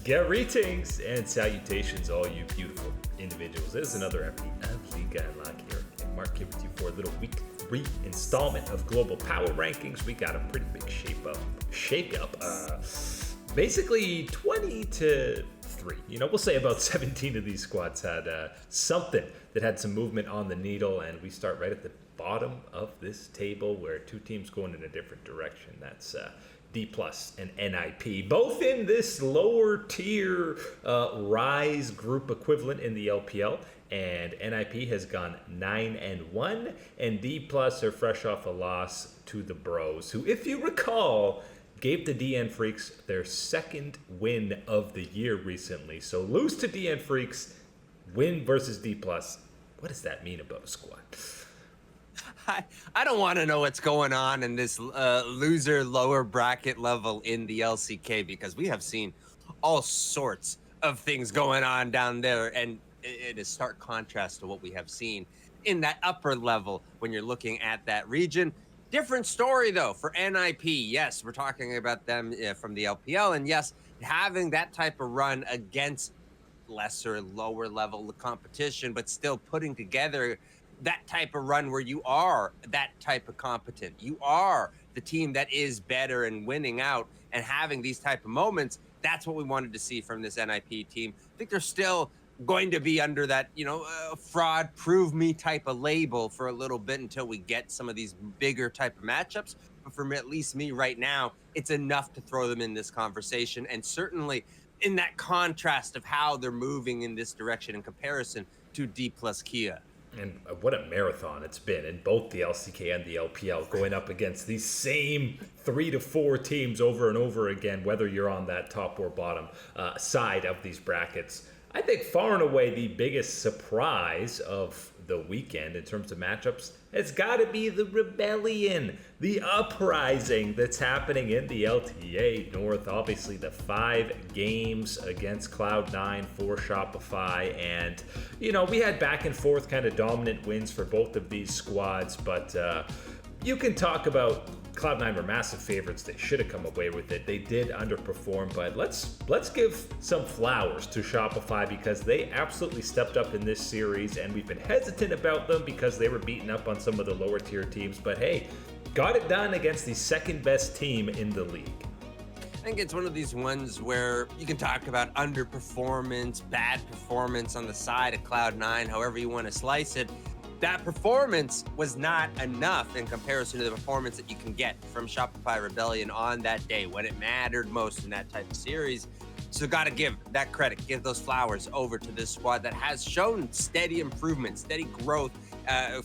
Greetings and salutations, all you beautiful individuals. This is another episode of Liga Unlock here. And Mark here with you for a little week 3 installment of Global Power Rankings. We got a pretty big shake-up. Basically 20 to 3. We'll say about 17 of these squads had something that had some movement on the needle, and we start right at the bottom of this table where two teams going in a different direction. That's D+ and NIP, both in this lower tier Rise group equivalent in the LPL, and NIP has gone 9-1, and D+ are fresh off a loss to the Bros, who, if you recall, gave the DN Freaks their second win of the year recently. So lose to DN Freaks, win versus D+. What does that mean about a squad? I don't want to know what's going on in this loser lower bracket level in the LCK, because we have seen all sorts of things going on down there, and it is stark contrast to what we have seen in that upper level when you're looking at that region. Different story though for NIP. Yes, we're talking about them from the LPL, and yes, having that type of run against lesser, lower level competition, but still putting together that type of run where you are that type of competent. You are the team that is better and winning out and having these type of moments. That's what we wanted to see from this NIP team. I think they're still going to be under that, fraud, prove me type of label for a little bit until we get some of these bigger type of matchups. But for me, at least me right now, it's enough to throw them in this conversation. And certainly in that contrast of how they're moving in this direction in comparison to D+ Kia. And what a marathon it's been in both the LCK and the LPL, going up against these same 3 to 4 teams over and over again, whether you're on that top or bottom side of these brackets. I think far and away the biggest surprise of the weekend in terms of matchups has got to be the Rebellion, the uprising that's happening in the LTA North. Obviously, the 5 games against Cloud9 for Shopify. And, we had back and forth kind of dominant wins for both of these squads. But you can talk about Cloud9 were massive favorites. They should have come away with it. They did underperform, but let's give some flowers to Shopify, because they absolutely stepped up in this series, and we've been hesitant about them because they were beaten up on some of the lower tier teams, but hey, got it done against the second best team in the league. I think it's one of these ones where you can talk about underperformance, bad performance on the side of Cloud9, however you want to slice it. That performance was not enough in comparison to the performance that you can get from Shopify Rebellion on that day when it mattered most in that type of series. So got to give that credit, give those flowers over to this squad that has shown steady improvement, steady growth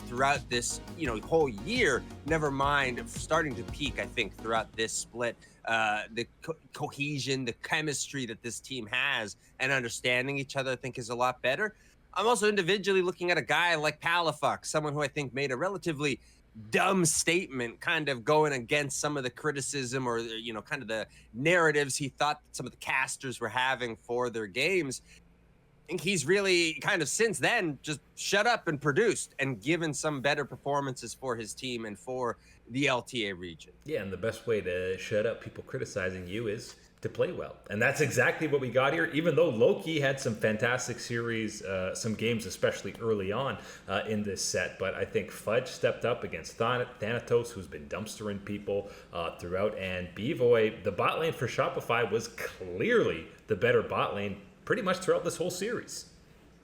throughout this whole year. Never mind starting to peak, I think, throughout this split. The cohesion, the chemistry that this team has and understanding each other, I think, is a lot better. I'm also individually looking at a guy like Palafuck, someone who I think made a relatively dumb statement, kind of going against some of the criticism or, kind of the narratives he thought that some of the casters were having for their games. I think he's really kind of since then just shut up and produced and given some better performances for his team and for the LTA region. Yeah, and the best way to shut up people criticizing you is to play well, and that's exactly what we got here. Even though Loki had some fantastic series, some games especially early on in this set, but I think Fudge stepped up against Thanatos, who's been dumpstering people throughout, and Bvoy, the bot lane for Shopify, was clearly the better bot lane pretty much throughout this whole series.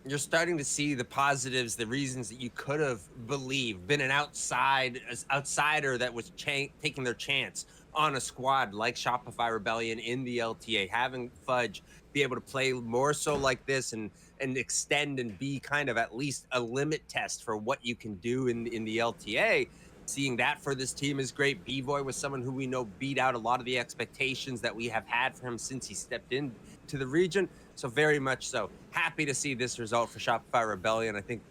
You're starting to see the positives, the reasons that you could have believed, been an outsider that was taking their chance on a squad like Shopify Rebellion in the LTA, having Fudge be able to play more so like this and extend and be kind of at least a limit test for what you can do in the LTA. Seeing that for this team is great. Bvoy was someone who we know beat out a lot of the expectations that we have had for him since he stepped into the region. So very much so. Happy to see this result for Shopify Rebellion. I think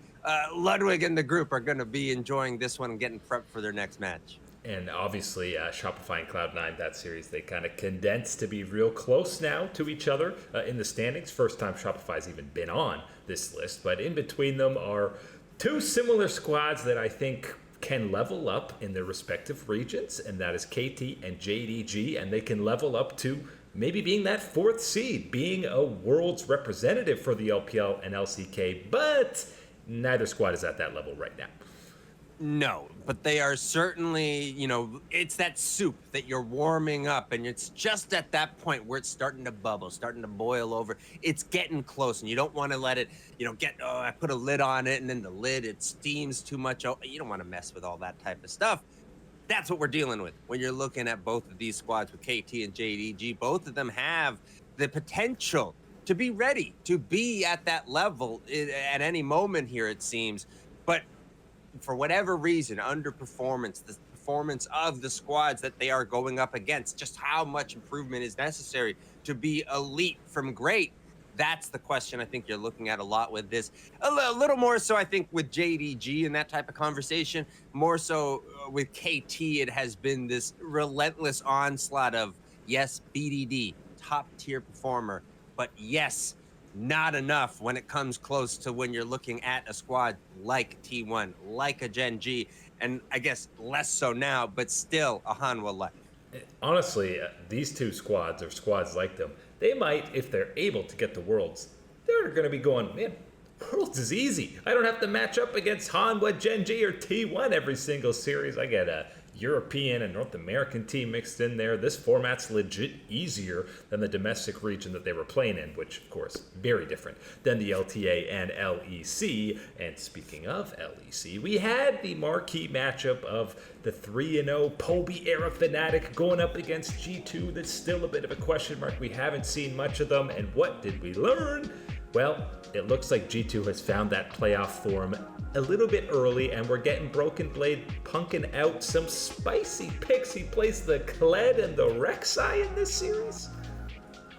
Ludwig and the group are going to be enjoying this one and getting prepped for their next match. And obviously, Shopify and Cloud9, that series, they kind of condensed to be real close now to each other in the standings. First time Shopify's even been on this list. But in between them are two similar squads that I think can level up in their respective regions, and that is KT and Gen.G, and they can level up to maybe being that fourth seed, being a world's representative for the LPL and LCK, but neither squad is at that level right now. No, but they are certainly, it's that soup that you're warming up, and it's just at that point where it's starting to bubble, starting to boil over. It's getting close, and you don't want to let it, I put a lid on it, and then the lid, it steams too much. Oh, you don't want to mess with all that type of stuff. That's what we're dealing with when you're looking at both of these squads with KT and Gen.G. Both of them have the potential to be ready, to be at that level at any moment here, it seems. But for whatever reason, underperformance, the performance of the squads that they are going up against, just how much improvement is necessary to be elite from great. That's the question I think you're looking at a lot with this. A little more so, I think, with Gen.G and that type of conversation. More so with KT, it has been this relentless onslaught of, yes, BDD, top tier performer, but yes, not enough when it comes close to when you're looking at a squad like T1, like a Gen.G, and I guess less so now, but still a Hanwha life. Honestly, these two squads, or squads like them, they might, if they're able to get the Worlds, they're going to be going, man, Worlds is easy. I don't have to match up against Hanwha, Gen.G, or T1 every single series. I get a European and North American team mixed in there. This format's legit easier than the domestic region that they were playing in, which, of course, very different than the LTA and LEC. And speaking of LEC, we had the marquee matchup of the 3-0 Poby era Fnatic going up against G2. That's still a bit of a question mark. We haven't seen much of them. And what did we learn? Well, it looks like G2 has found that playoff form a little bit early, and we're getting Broken Blade punking out some spicy picks. He plays the Kled and the Rek'Sai in this series.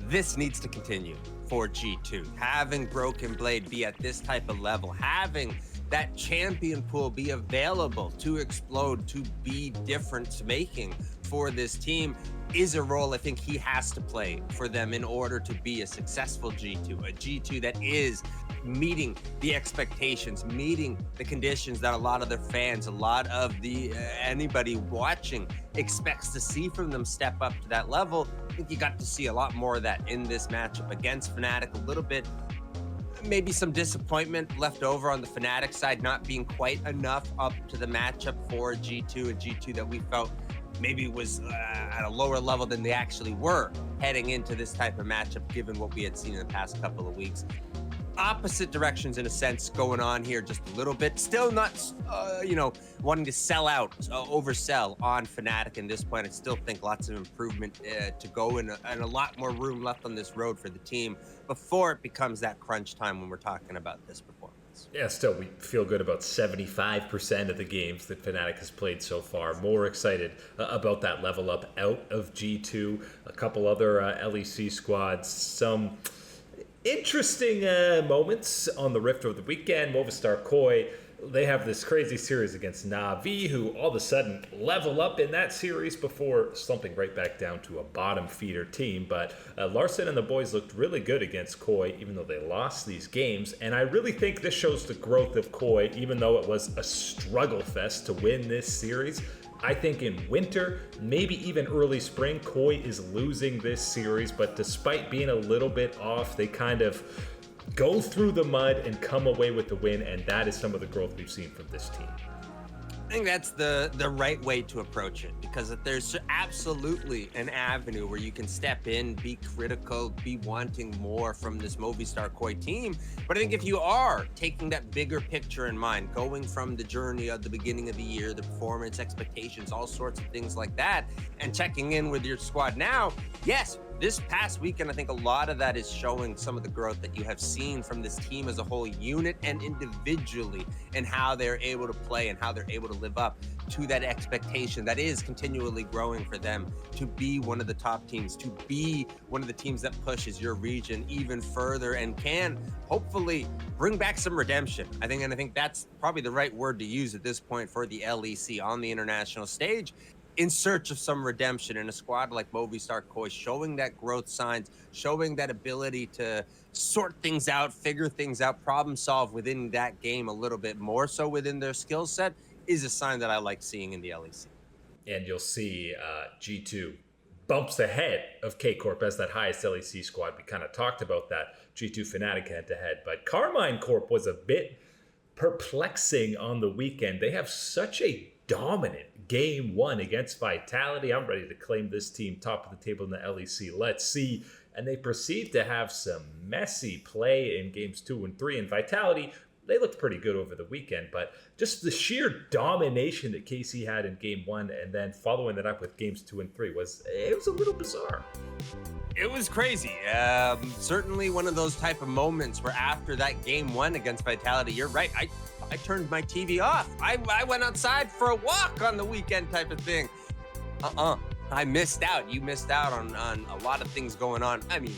This needs to continue for G2. Having Broken Blade be at this type of level, having that champion pool be available to explode, to be difference making for this team is a role I think he has to play for them in order to be a successful G2, a G2 that is meeting the expectations, meeting the conditions that a lot of their fans, a lot of the anybody watching expects to see from them step up to that level. I think you got to see a lot more of that in this matchup against Fnatic. A little bit, maybe some disappointment left over on the Fnatic side, not being quite enough up to the matchup for G2, and G2 that we felt maybe was at a lower level than they actually were heading into this type of matchup, given what we had seen in the past couple of weeks. Opposite directions in a sense going on here just a little bit. Still not, wanting to sell out, oversell on Fnatic in this point. I still think lots of improvement to go and a lot more room left on this road for the team before it becomes that crunch time when we're talking about this performance. Yeah, still, we feel good about 75% of the games that Fnatic has played so far. More excited about that level up out of G2. A couple other LEC squads. Some interesting moments on the Rift over the weekend. Movistar Koi, they have this crazy series against Na'Vi, who all of a sudden level up in that series before slumping right back down to a bottom feeder team. But Larson and the boys looked really good against Koi, even though they lost these games. And I really think this shows the growth of Koi, even though it was a struggle fest to win this series. I think in winter, maybe even early spring, Koi is losing this series, but despite being a little bit off, they kind of go through the mud and come away with the win, and that is some of the growth we've seen from this team. I think that's the right way to approach it, because there's absolutely an avenue where you can step in, be critical, be wanting more from this Movistar Koi team. But I think if you are taking that bigger picture in mind, going from the journey of the beginning of the year, the performance expectations, all sorts of things like that, and checking in with your squad now, yes, this past weekend, I think a lot of that is showing some of the growth that you have seen from this team as a whole unit and individually, and how they're able to play and how they're able to live up to that expectation that is continually growing for them to be one of the top teams, to be one of the teams that pushes your region even further and can hopefully bring back some redemption. I think that's probably the right word to use at this point for the LEC on the international stage, in search of some redemption in a squad like Movistar Koi, showing that growth signs, showing that ability to sort things out, figure things out, problem solve within that game a little bit more so within their skill set, is a sign that I like seeing in the LEC. And you'll see G2 bumps ahead of K-Corp as that highest LEC squad. We kind of talked about that G2 Fnatic head-to-head, but Carmine Corp was a bit perplexing on the weekend. They have such a dominant game one against Vitality. I'm ready to claim this team top of the table in the LEC. Let's see. And they proceed to have some messy play in games 2 and 3. And Vitality, they looked pretty good over the weekend, but just the sheer domination that KC had in game 1 and then following it up with games 2 and 3 was a little bizarre. It was crazy. Certainly one of those type of moments where after that game 1 against Vitality, you're right. I turned my TV off. I went outside for a walk on the weekend type of thing. I missed out. You missed out on a lot of things going on. I mean,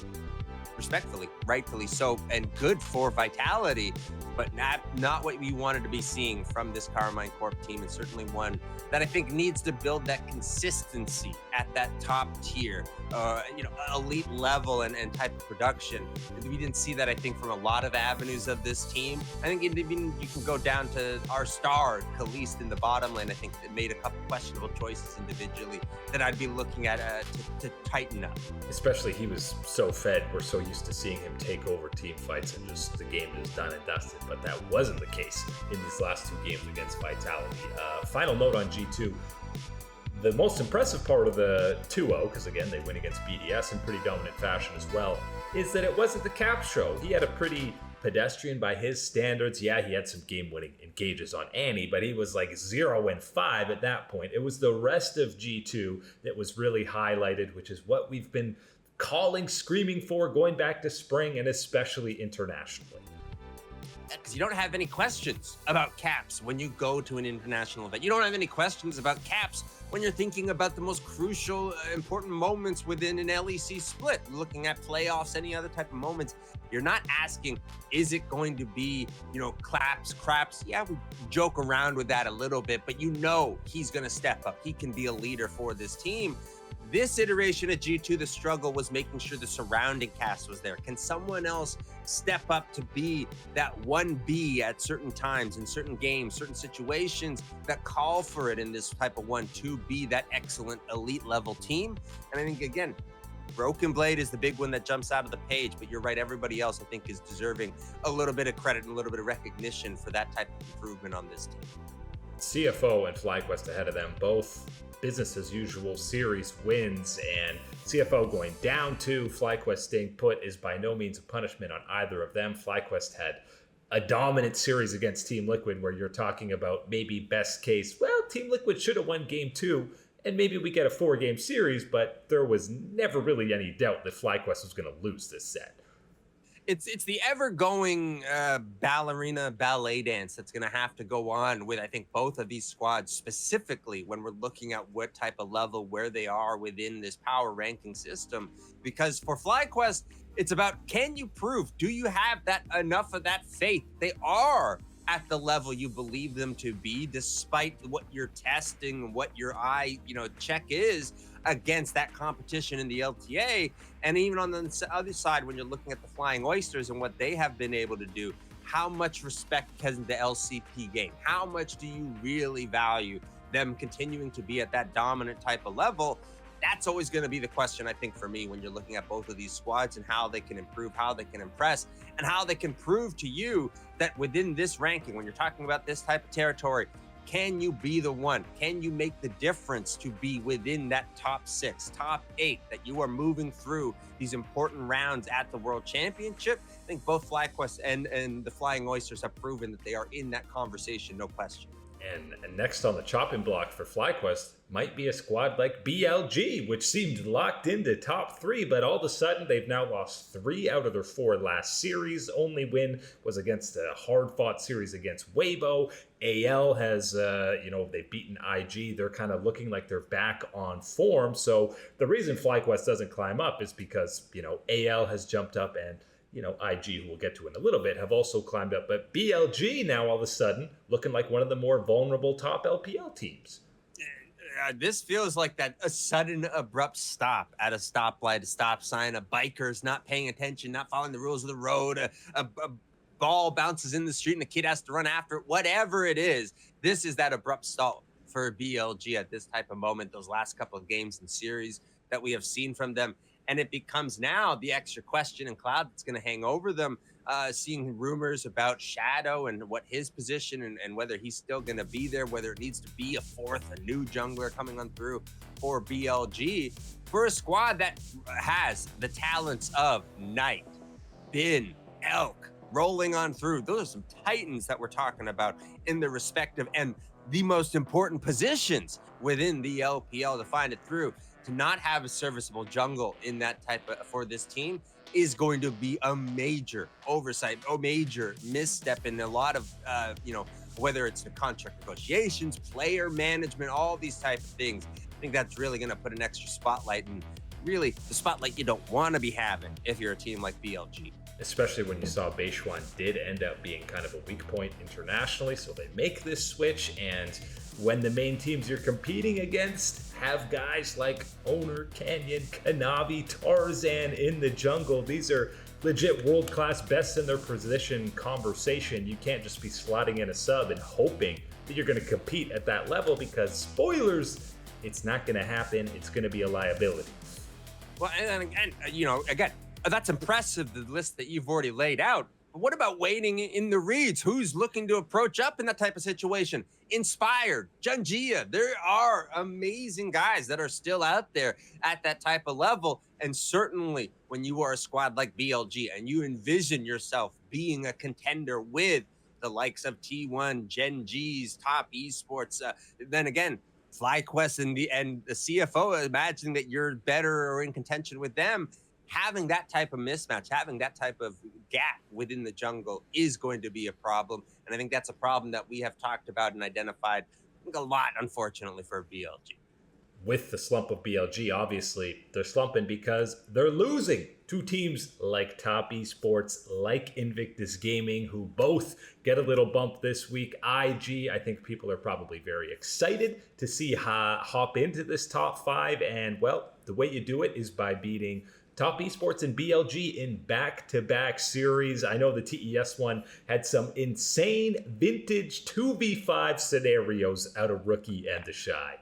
respectfully, rightfully so, and good for Vitality, but not what we wanted to be seeing from this Carmine Corp team, and certainly one that I think needs to build that consistency at that top tier, elite level and type of production. We didn't see that, I think, from a lot of avenues of this team. I think even you can go down to our star, Khalees, in the bottom lane. I think that made a couple questionable choices individually that I'd be looking at to tighten up. Especially he was so fed. We're so used to seeing him take over team fights and just the game is done and dusted. But that wasn't the case in these last 2 games against Vitality. Final note on G2. The most impressive part of the 2-0, because again, they win against BDS in pretty dominant fashion as well, is that it wasn't the Cap show. He had a pretty pedestrian by his standards. Yeah, he had some game-winning engages on Annie, but he was like 0-5 at that point. It was the rest of G2 that was really highlighted, which is what we've been calling, screaming for, going back to spring, and especially internationally. Because you don't have any questions about caps when you go to an international event. You don't have any questions about caps when you're thinking about the most crucial, important moments within an LEC split, looking at playoffs, any other type of moments. You're not asking, is it going to be, claps, craps? Yeah, we joke around with that a little bit, but he's going to step up. He can be a leader for this team. This iteration at G2, the struggle was making sure the surrounding cast was there. Can someone else step up to be that 1B at certain times, in certain games, certain situations that call for it in this type of 1-2, be that excellent elite level team? And I think, again, Broken Blade is the big one that jumps out of the page, but you're right, everybody else, I think, is deserving a little bit of credit and a little bit of recognition for that type of improvement on this team. CFO and FlyQuest ahead of them, both business as usual series wins, and CFO going down 2, FlyQuest staying put is by no means a punishment on either of them. FlyQuest had a dominant series against Team Liquid where you're talking about maybe best case, well, Team Liquid should have won game 2 and maybe we get a 4-game series, but there was never really any doubt that FlyQuest was going to lose this set. It's the ever-going ballerina ballet dance that's going to have to go on with, I think, both of these squads, specifically when we're looking at what type of level, where they are within this power ranking system. Because for FlyQuest, it's about, can you prove, do you have that enough of that faith? They are at the level you believe them to be, despite what you're testing, what your eye, check is against that competition in the LTA. And even on the other side, when you're looking at the Flying Oysters and what they have been able to do, how much respect has the LCP game? How much do you really value them continuing to be at that dominant type of level? That's always going to be the question, I think, for me, when you're looking at both of these squads and how they can improve, how they can impress, and how they can prove to you that within this ranking, when you're talking about this type of territory, can you be the one? Can you make the difference to be within that top 6, top 8, that you are moving through these important rounds at the World Championship? I think both FlyQuest and the Flying Oysters have proven that they are in that conversation, no question. And next on the chopping block for FlyQuest might be a squad like BLG, which seemed locked into top 3, but all of a sudden they've now lost 3 out of their 4 last series. Only win was against a hard-fought series against Weibo. AL has, they've beaten IG. They're kind of looking like they're back on form. So the reason FlyQuest doesn't climb up is because, AL has jumped up and IG, who we'll get to in a little bit, have also climbed up. But BLG now all of a sudden looking like one of the more vulnerable top LPL teams. This feels like a sudden abrupt stop at a stoplight, a stop sign, a biker's not paying attention, not following the rules of the road, a ball bounces in the street and the kid has to run after it, whatever it is. This is that abrupt stop for BLG at this type of moment, those last couple of games in series. that we have seen from them. And it becomes now the extra question and cloud that's going to hang over them, seeing rumors about Shadow and what his position and whether he's still going to be there, whether it needs to be a new jungler coming on through for BLG, for a squad that has the talents of Knight, Bin, Elk, rolling on through. Those are some titans that we're talking about in the respective and the most important positions within the LPL to find it through. To not have a serviceable jungle in that type of for this team is going to be a major oversight, a major misstep in a lot of, whether it's the contract negotiations, player management, all these type of things. I think that's really going to put an extra spotlight, and really the spotlight you don't want to be having if you're a team like BLG. Especially when you saw Beishuan did end up being kind of a weak point internationally, so they make this switch, and when the main teams you're competing against have guys like Owner, Canyon, Kanavi, Tarzan in the jungle, these are legit world-class best in their position conversation. You can't just be slotting in a sub and hoping that you're going to compete at that level, because spoilers, it's not going to happen. It's going to be a liability. Well, and again, that's impressive, the list that you've already laid out. But what about waiting in the reads? Who's looking to approach up in that type of situation? Inspired, Gen.G. There are amazing guys that are still out there at that type of level. And certainly when you are a squad like BLG and you envision yourself being a contender with the likes of T1, Gen.G's, top eSports, then again, FlyQuest and the CFO, imagining that you're better or in contention with them, having that type of mismatch, having that type of gap within the jungle is going to be a problem. And I think that's a problem that we have talked about and identified, I think, a lot, unfortunately, for BLG. With the slump of BLG, obviously, they're slumping because they're losing to teams like Top Esports, like Invictus Gaming, who both get a little bump this week. IG, I think people are probably very excited to see hop into this top five. And, well, the way you do it is by beating Top Esports and BLG in back-to-back series. I know the TES one had some insane vintage 2v5 scenarios out of Rookie and the Shy.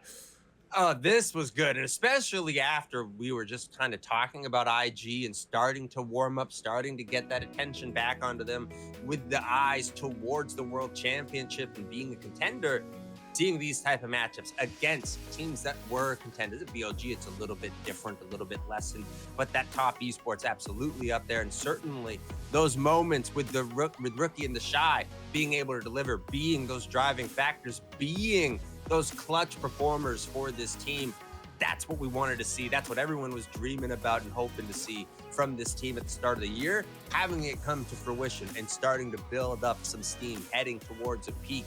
Oh, this was good. And especially after we were just kind of talking about IG and starting to warm up, starting to get that attention back onto them with the eyes towards the World Championship and being a contender. Seeing these type of matchups against teams that were contenders. At BLG, it's a little bit different, a little bit lessened, but that Top Esports absolutely up there. And certainly those moments with Rookie and the Shy being able to deliver, being those driving factors, being those clutch performers for this team. That's what we wanted to see. That's what everyone was dreaming about and hoping to see from this team at the start of the year, having it come to fruition and starting to build up some steam, heading towards a peak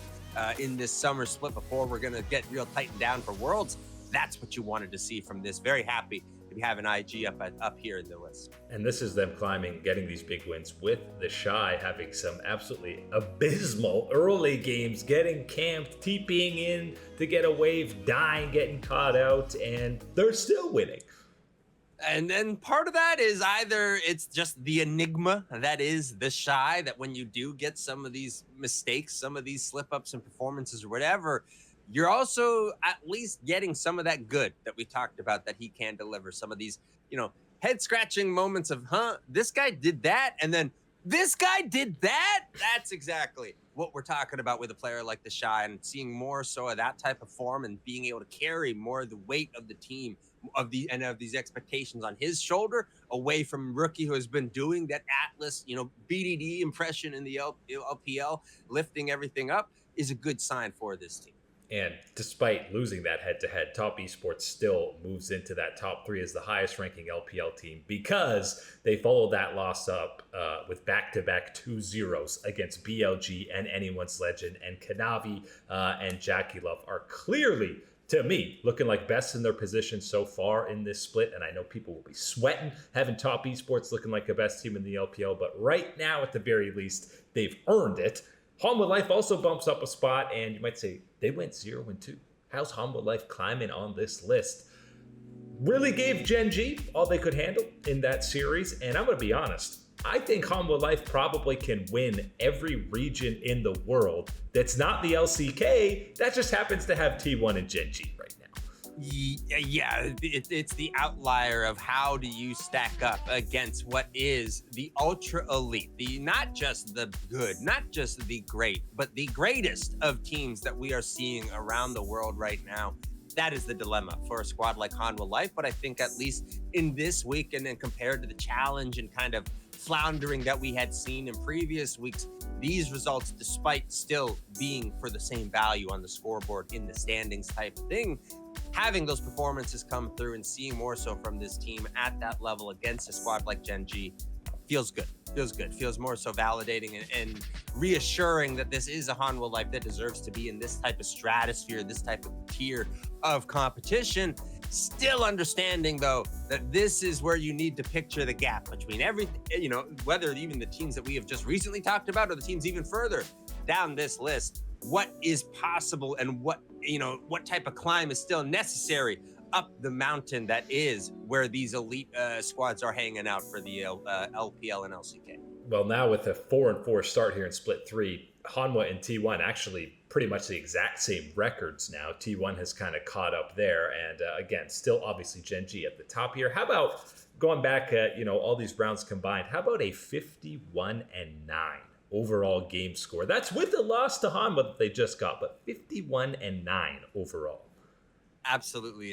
in this summer split before we're going to get real tightened down for Worlds. That's what you wanted to see from this. Very happy to be having IG up here in the list. And this is them climbing, getting these big wins with the Shy, having some absolutely abysmal early games, getting camped, TPing in to get a wave, dying, getting caught out, and they're still winning. And then part of that is either it's just the enigma that is the Shy, that when you do get some of these mistakes, some of these slip-ups and performances or whatever, you're also at least getting some of that good that we talked about that he can deliver. Some of these, head-scratching moments of, this guy did that, and then this guy did that? That's exactly what we're talking about with a player like the Shy, and seeing more so of that type of form and being able to carry more of the weight of the team of these expectations on his shoulder, away from Rookie, who has been doing that Atlas, BDD impression in the LPL, lifting everything up, is a good sign for this team. And despite losing that head-to-head, Top Esports still moves into that top three as the highest-ranking LPL team, because they followed that loss up with back-to-back 2-0s against BLG and Anyone's Legend. And Kanavi and Jackie Love are clearly, to me, looking like best in their position so far in this split. And I know people will be sweating having Top Esports looking like the best team in the LPL, but right now, at the very least, they've earned it. Humble Life also bumps up a spot, and you might say they went 0-2. How's Humble Life climbing on this list? Really gave Gen.G all they could handle in that series, and I'm going to be honest, I think Humble Life probably can win every region in the world that's not the LCK, that just happens to have T1 and Gen.G right now. Yeah, it's the outlier of how do you stack up against what is the ultra elite, the not just the good, not just the great, but the greatest of teams that we are seeing around the world right now. That is the dilemma for a squad like Hanwha Life. But I think at least in this week, and then compared to the challenge and kind of floundering that we had seen in previous weeks, these results, despite still being for the same value on the scoreboard in the standings type of thing, having those performances come through and seeing more so from this team at that level against a squad like Gen.G feels good. Feels more so validating and reassuring that this is a Hanwha Life that deserves to be in this type of stratosphere, this type of tier of competition. Still understanding, though, that this is where you need to picture the gap between everything, whether even the teams that we have just recently talked about or the teams even further down this list. What is possible and what type of climb is still necessary up the mountain that is where these elite squads are hanging out for the LPL and LCK. Well, now with a 4-4 start here in Split 3, Hanwha and T1 actually pretty much the exact same records now. T1 has kind of caught up there. And again, still obviously Gen.G at the top here. How about going back at, all these rounds combined, how about a 51-9 overall game score? That's with the loss to Hanwha that they just got, but 51-9 overall. Absolutely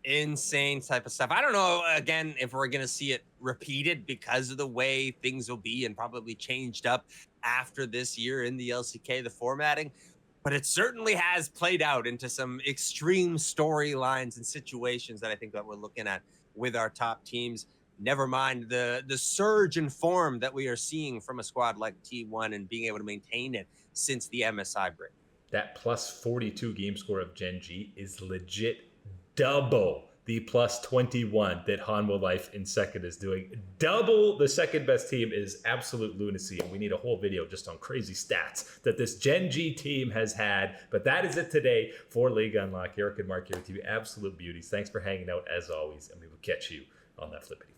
insane type of stuff. I don't know, again, if we're going to see it repeated because of the way things will be and probably changed up after this year in the LCK, the formatting, but it certainly has played out into some extreme storylines and situations that I think that we're looking at with our top teams. Never mind the surge in form that we are seeing from a squad like T1 and being able to maintain it since the MSI break. That plus 42 game score of Gen.G is legit double the plus 21 that Hanwha Life in second is doing. Double the second best team is absolute lunacy, and we need a whole video just on crazy stats that this Gen.G team has had. But that is it today for League Unlock. Eric and Mark here with you, absolute beauties. Thanks for hanging out as always, and we will catch you on that flippity.